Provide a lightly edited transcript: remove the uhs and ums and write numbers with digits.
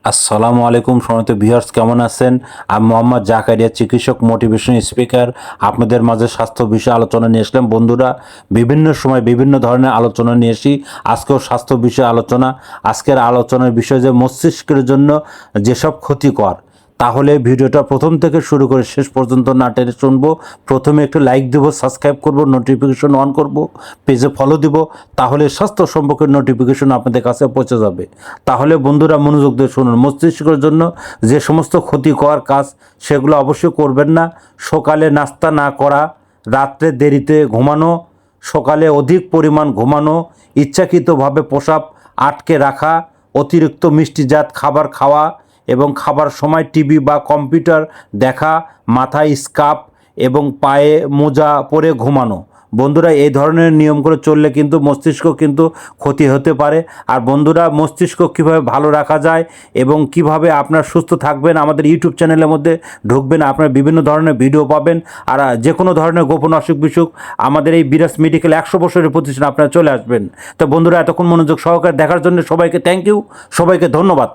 আসসালামু আলাইকুম সম্মানিত ভিউয়ার্স, কেমন আছেন? আমি মোহাম্মদ জাকারিয়া, চিকিৎসক, মোটিভেশন স্পিকার। আপনাদের মাঝে স্বাস্থ্য বিষয়ে আলোচনা নিয়ে আসলাম। বন্ধুরা, বিভিন্ন সময় বিভিন্ন ধরনের আলোচনা নিয়ে আসি। আজকেও স্বাস্থ্য বিষয়ে আলোচনা। আজকের আলোচনার বিষয় যে মস্তিষ্কের জন্য যেসব ক্ষতিকর, তাহলে ভিডিওটা প্রথম থেকে শুরু করে শেষ পর্যন্ত না টেনে শুনবো। প্রথমে একটু লাইক দেবো, সাবস্ক্রাইব করব, নোটিফিকেশন অন করব, পেজে ফলো দিব, তাহলে স্বাস্থ্য সম্পর্কে নোটিফিকেশন আপনাদের কাছে পৌঁছে যাবে। তাহলে বন্ধুরা মনোযোগ দিয়ে শুনুন। মস্তিষ্কের জন্য যে সমস্ত ক্ষতিকর কাজ সেগুলো অবশ্যই করবেন না। সকালে নাস্তা না করা, রাত্রে দেরিতে ঘুমানো, সকালে অধিক পরিমাণ ঘুমানো, ইচ্ছাকৃতভাবে প্রস্রাব আটকে রাখা, অতিরিক্ত মিষ্টিজাত খাবার খাওয়া এবং খাবার সময় টিভি বা কম্পিউটার দেখা, মাথায় স্কার্ফ এবং পায়ে মোজা পরে ঘুমানো। বন্ধুরা, এই ধরনের নিয়ম করে চললে কিন্তু মস্তিষ্ক কিন্তু ক্ষতি হতে পারে। আর বন্ধুরা, মস্তিষ্ক কীভাবে ভালো রাখা যায় এবং কিভাবে আপনার সুস্থ থাকবেন, আমাদের ইউটিউব চ্যানেলের মধ্যে ঢুকবেন, আপনারা বিভিন্ন ধরনের ভিডিও পাবেন। আর যে কোনো ধরনের গোপন অসুখ বিসুখ আমাদের এই বিরাজ মেডিকেল 100 বছরের প্রতিষ্ঠান, আপনারা চলে আসবেন। তো বন্ধুরা, এতক্ষণ মনোযোগ সহকারে দেখার জন্য সবাইকে থ্যাংক ইউ, সবাইকে ধন্যবাদ।